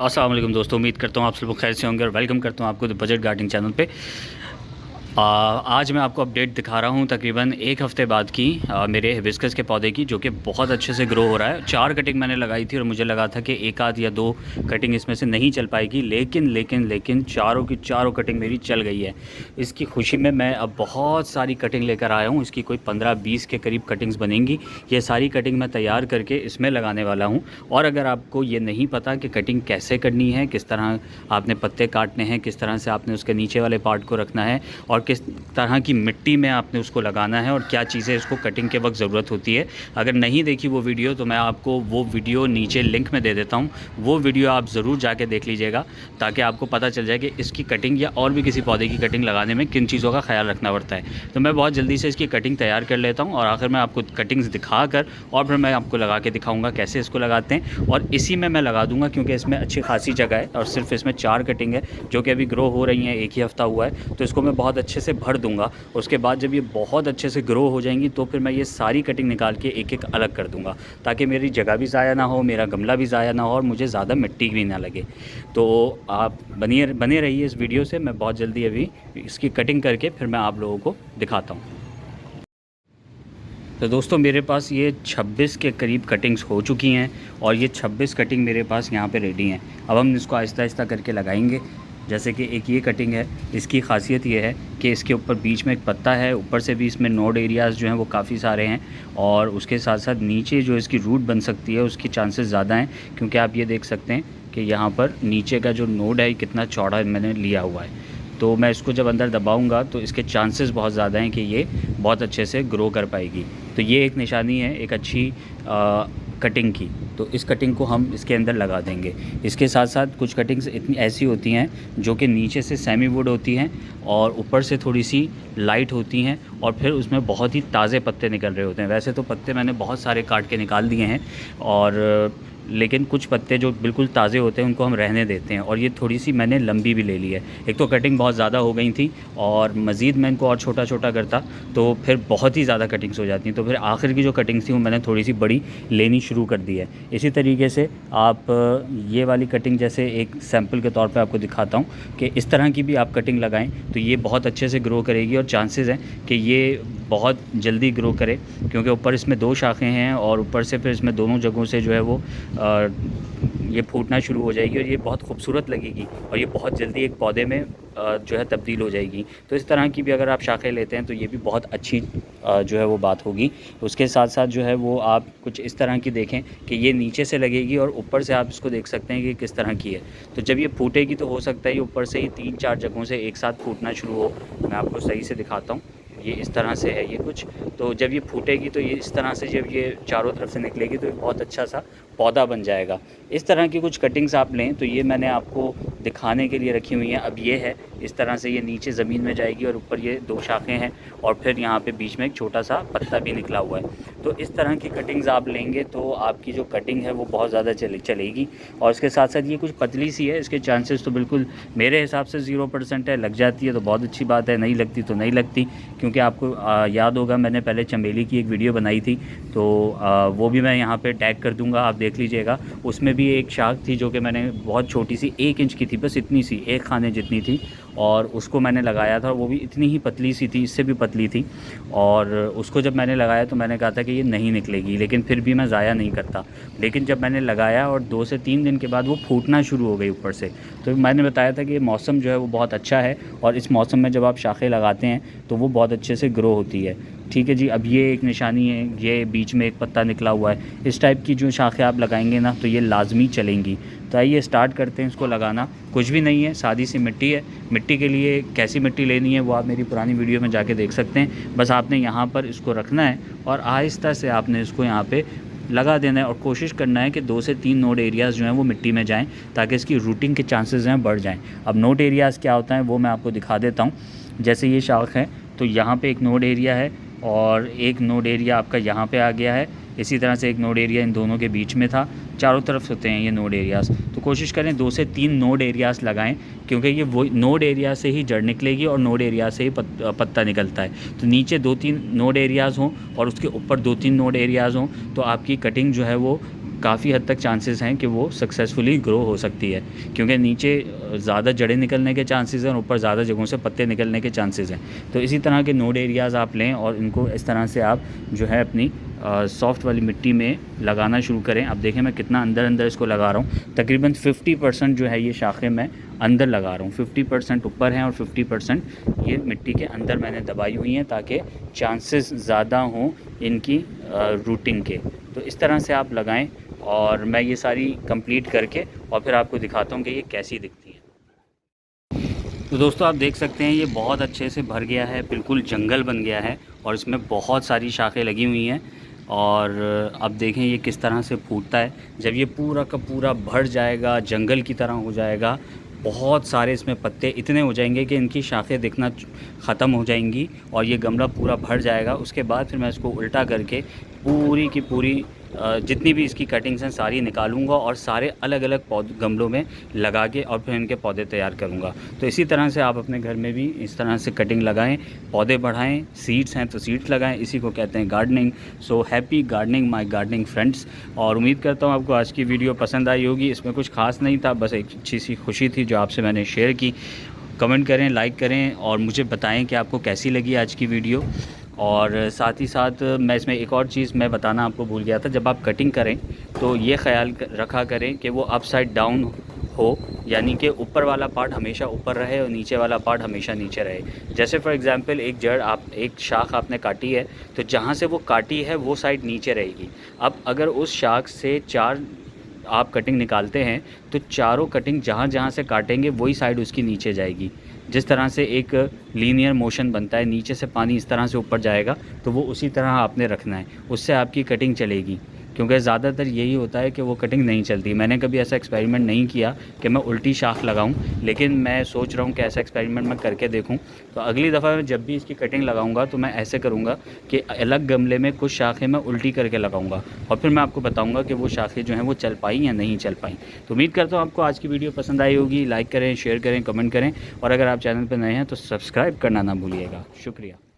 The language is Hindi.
अस्सलाम वालेकुम दोस्तों, उम्मीद करता हूँ आप सब लोग खैर से होंगे और वेलकम करता हूँ आपको द बजट गार्डनिंग चैनल पे। आज मैं आपको अपडेट दिखा रहा हूँ तकरीबन एक हफ़्ते बाद की मेरे हिबिस्कस के पौधे की, जो कि बहुत अच्छे से ग्रो हो रहा है। 4 कटिंग मैंने लगाई थी और मुझे लगा था कि एक आध या 2 कटिंग इसमें से नहीं चल पाएगी, लेकिन चारों की चारों कटिंग मेरी चल गई है। इसकी खुशी में मैं अब बहुत सारी कटिंग लेकर आया हूँ। इसकी कोई 15-20 के करीब कटिंग्स बनेंगी। ये सारी कटिंग मैं तैयार करके इसमें लगाने वाला हूँ। और अगर आपको ये नहीं पता कि कटिंग कैसे करनी है, किस तरह आपने पत्ते काटने हैं, किस तरह से आपने उसके नीचे वाले पार्ट को रखना है और किस तरह की मिट्टी में आपने उसको लगाना है और क्या चीज़ें इसको कटिंग के वक्त ज़रूरत होती है, अगर नहीं देखी वो वीडियो तो मैं आपको वो वीडियो नीचे लिंक में दे देता हूँ। वो वीडियो आप ज़रूर जाके देख लीजिएगा ताकि आपको पता चल जाए कि इसकी कटिंग या और भी किसी पौधे की कटिंग लगाने में किन चीज़ों का ख्याल रखना पड़ता है। तो मैं बहुत जल्दी से इसकी कटिंग तैयार कर लेता हूँ और आखिर में आपको कटिंग्स दिखा कर और फिर मैं आपको लगा के दिखाऊँगा कैसे इसको लगाते हैं। और इसी में मैं लगा दूँगा क्योंकि इसमें अच्छी खासी जगह है और सिर्फ इसमें 4 कटिंग है जो कि अभी ग्रो हो रही हैं, एक ही हफ़्ता हुआ है। तो इसको मैं बहुत अच्छे से भर दूँगा। उसके बाद जब ये बहुत अच्छे से ग्रो हो जाएंगी तो फिर मैं ये सारी कटिंग निकाल के एक एक अलग कर दूँगा ताकि मेरी जगह भी ज़ाया ना हो, मेरा गमला भी ज़ाया ना हो और मुझे ज़्यादा मिट्टी भी ना लगे। तो आप बने रहिए इस वीडियो से। मैं बहुत जल्दी अभी इसकी कटिंग करके फिर मैं आप लोगों को दिखाता हूँ। तो दोस्तों मेरे पास ये 26 के करीब कटिंग्स हो चुकी हैं और ये 26 कटिंग मेरे पास यहाँ पे रेडी हैं। अब हम इसको आहिस्ता आहिस्ता करके लगाएंगे। जैसे कि एक ये कटिंग है, इसकी खासियत ये है कि इसके ऊपर बीच में एक पत्ता है, ऊपर से भी इसमें नोड एरियाज़ जो हैं वो काफ़ी सारे हैं और उसके साथ साथ नीचे जो इसकी रूट बन सकती है उसकी चांसेस ज़्यादा हैं, क्योंकि आप ये देख सकते हैं कि यहाँ पर नीचे का जो नोड है कितना चौड़ा मैंने लिया हुआ है। तो मैं इसको जब अंदर दबाऊंगा तो इसके चांसेस बहुत ज़्यादा हैं कि ये बहुत अच्छे से ग्रो कर पाएगी। तो ये एक निशानी है एक अच्छी कटिंग की। तो इस कटिंग को हम इसके अंदर लगा देंगे। इसके साथ साथ कुछ कटिंग्स इतनी ऐसी होती हैं जो कि नीचे से सेमी वुड होती हैं और ऊपर से थोड़ी सी लाइट होती हैं और फिर उसमें बहुत ही ताज़े पत्ते निकल रहे होते हैं। वैसे तो पत्ते मैंने बहुत सारे काट के निकाल दिए हैं और लेकिन कुछ पत्ते जो बिल्कुल ताज़े होते हैं उनको हम रहने देते हैं। और ये थोड़ी सी मैंने लंबी भी ले ली है। एक तो कटिंग बहुत ज़्यादा हो गई थी और मज़ीद मैं इनको और छोटा छोटा करता तो फिर बहुत ही ज़्यादा कटिंग्स हो जाती। तो फिर आखिर की जो कटिंग्स थी वो मैंने थोड़ी सी बड़ी लेनी शुरू कर दी है। इसी तरीके से आप ये वाली कटिंग जैसे एक सैम्पल के तौर पे आपको दिखाता हूँ कि इस तरह की भी आप कटिंग लगाएं तो ये बहुत अच्छे से ग्रो करेगी और चांसेस हैं कि ये बहुत जल्दी ग्रो करे, क्योंकि ऊपर इसमें 2 शाखें हैं और ऊपर से फिर इसमें दोनों जगहों से जो है वो ये फूटना शुरू हो जाएगी और ये बहुत खूबसूरत लगेगी और ये बहुत जल्दी एक पौधे में जो है तब्दील हो जाएगी। तो इस तरह की भी अगर आप शाखें लेते हैं तो ये भी बहुत अच्छी जो है वो बात होगी। उसके साथ साथ जो है वो आप कुछ इस तरह की देखें कि ये नीचे से लगेगी और ऊपर से आप इसको देख सकते हैं कि किस तरह की है। तो जब ये फूटेगी तो हो सकता है ये ऊपर से ही 3-4 जगहों से एक साथ फूटना शुरू हो। मैं आपको सही से दिखाता हूँ। ये इस तरह से है ये कुछ। तो जब ये फूटेगी तो ये इस तरह से जब ये चारों तरफ से निकलेगी तो ये बहुत अच्छा सा पौधा बन जाएगा। इस तरह की कुछ कटिंग्स आप लें तो ये मैंने आपको दिखाने के लिए रखी हुई हैं। अब ये है इस तरह से ये नीचे ज़मीन में जाएगी और ऊपर ये 2 शाखें हैं और फिर यहाँ पे बीच में एक छोटा सा पत्ता भी निकला हुआ है। तो इस तरह की कटिंग्स आप लेंगे तो आपकी जो कटिंग है वो बहुत ज़्यादा चलेगी। और इसके साथ साथ ये कुछ पतली सी है, इसके चांसेस तो बिल्कुल मेरे हिसाब से 0% है। लग जाती है तो बहुत अच्छी बात है, नहीं लगती तो नहीं लगती। क्योंकि आपको याद होगा मैंने पहले चमेली की एक वीडियो बनाई थी तो वो भी मैं यहाँ पे टैग कर दूँगा, आप देख लीजिएगा। उसमें भी एक शाख थी जो कि मैंने बहुत छोटी सी 1 इंच की थी, बस इतनी सी, 1 खाने जितनी थी और उसको मैंने लगाया था। वो भी इतनी ही पतली सी थी, इससे भी पतली थी। और उसको जब मैंने लगाया तो मैंने कहा था कि ये नहीं निकलेगी, लेकिन फिर भी मैं ज़ाया नहीं करता। लेकिन जब मैंने लगाया और 2 से 3 दिन के बाद वो फूटना शुरू हो गई ऊपर से। तो मैंने बताया था कि ये मौसम जो है वो बहुत अच्छा है और इस मौसम में जब आप शाखें लगाते हैं तो वो बहुत अच्छे से ग्रो होती है। ठीक है जी। अब ये एक निशानी है, ये बीच में एक पत्ता निकला हुआ है। इस टाइप की जो शाखें आप लगाएंगे ना तो ये लाजमी चलेंगी। तो आइए स्टार्ट करते हैं इसको लगाना। कुछ भी नहीं है, सादी सी मिट्टी है। मिट्टी के लिए कैसी मिट्टी लेनी है वो आप मेरी पुरानी वीडियो में जाके देख सकते हैं। बस आपने यहाँ पर इसको रखना है और आहिस्ता से आपने इसको यहाँ पे लगा देना है और कोशिश करना है कि 2 से 3 नोड एरियाज़ जो हैं वो मिट्टी में जाएँ ताकि इसकी रूटिंग के चांसेस हैं बढ़ जाएँ। अब नोड एरियाज़ क्या होता है वो मैं आपको दिखा देता हूँ। जैसे ये शाख है तो यहाँ पे एक नोड एरिया है और एक नोड एरिया आपका यहाँ पे आ गया है। इसी तरह से एक नोड एरिया इन दोनों के बीच में था। चारों तरफ होते हैं ये नोड एरियाज़। तो कोशिश करें 2 से 3 नोड एरियाज़ लगाएं, क्योंकि ये वो नोड एरिया से ही जड़ निकलेगी और नोड एरिया से ही पत्ता निकलता है। तो नीचे 2-3 नोड एरियाज़ हों और उसके ऊपर 2-3 नोड एरियाज़ हों तो आपकी कटिंग जो है वो काफ़ी हद तक चांसेस हैं कि वो सक्सेसफुली ग्रो हो सकती है, क्योंकि नीचे ज़्यादा जड़ें निकलने के चांसेस हैं और ऊपर ज़्यादा जगहों से पत्ते निकलने के चांसेस हैं। तो इसी तरह के नोड एरियाज़ आप लें और इनको इस तरह से आप जो है अपनी सॉफ्ट वाली मिट्टी में लगाना शुरू करें। अब देखें मैं कितना अंदर इसको लगा रहा हूँ। तकरीबन 50% जो है ये शाखें मैं अंदर लगा रहा हूँ, 50% ऊपर हैं और 50% ये मिट्टी के अंदर मैंने दबाई हुई हैं, ताकि चांसेस ज़्यादा हों इनकी रूटिंग के। तो इस तरह से आप लगाएं और मैं ये सारी कंप्लीट करके और फिर आपको दिखाता हूँ कि ये कैसी दिखती है। तो दोस्तों आप देख सकते हैं ये बहुत अच्छे से भर गया है, बिल्कुल जंगल बन गया है और इसमें बहुत सारी शाखें लगी हुई हैं। और अब देखें ये किस तरह से फूटता है। जब ये पूरा का पूरा भर जाएगा, जंगल की तरह हो जाएगा, बहुत सारे इसमें पत्ते इतने हो जाएंगे कि इनकी शाखें दिखना ख़त्म हो जाएंगी और ये गमला पूरा भर जाएगा। उसके बाद फिर मैं इसको उल्टा करके पूरी की पूरी जितनी भी इसकी कटिंग्स हैं सारी निकालूंगा और सारे अलग अलग गमलों में लगा के और फिर इनके पौधे तैयार करूंगा। तो इसी तरह से आप अपने घर में भी इस तरह से कटिंग लगाएं, पौधे बढ़ाएं। सीड्स हैं तो सीड्स लगाएं, इसी को कहते हैं gardening. So happy gardening my gardening friends. और उम्मीद करता हूँ आपको आज की वीडियो पसंद आई होगी। इसमें कुछ खास नहीं था, बस एक अच्छी सी खुशी थी जो आपसे मैंने शेयर की। कमेंट करें, लाइक करें और मुझे बताएं कि आपको कैसी लगी आज की वीडियो। और साथ ही साथ मैं इसमें एक और चीज़ मैं बताना आपको भूल गया था, जब आप कटिंग करें तो ये ख्याल रखा करें कि वो अपसाइड डाउन हो, यानी कि ऊपर वाला पार्ट हमेशा ऊपर रहे और नीचे वाला पार्ट हमेशा नीचे रहे। जैसे फॉर एग्जांपल एक शाख आपने काटी है तो जहाँ से वो काटी है वो साइड नीचे रहेगी। अब अगर उस शाख से 4 आप कटिंग निकालते हैं तो चारों कटिंग जहाँ जहाँ से काटेंगे वही साइड उसकी नीचे जाएगी। जिस तरह से एक लीनियर मोशन बनता है, नीचे से पानी इस तरह से ऊपर जाएगा, तो वो उसी तरह आपने रखना है, उससे आपकी कटिंग चलेगी। क्योंकि ज़्यादातर यही होता है कि वो कटिंग नहीं चलती। मैंने कभी ऐसा एक्सपेरिमेंट नहीं किया कि मैं उल्टी शाख लगाऊं, लेकिन मैं सोच रहा हूं कि ऐसा एक्सपेरिमेंट मैं करके देखूं। तो अगली दफ़ा मैं जब भी इसकी कटिंग लगाऊंगा तो मैं ऐसे करूंगा कि अलग गमले में कुछ शाखें मैं उल्टी करके लगाऊंगा और फिर मैं आपको बताऊंगा कि वो शाखें जो हैं वो चल पाई या नहीं चल पाई। तो उम्मीद करता हूँ आपको आज की वीडियो पसंद आई होगी। लाइक करें, शेयर करें, कमेंट करें और अगर आप चैनल पर नए हैं तो सब्सक्राइब करना ना भूलिएगा। शुक्रिया।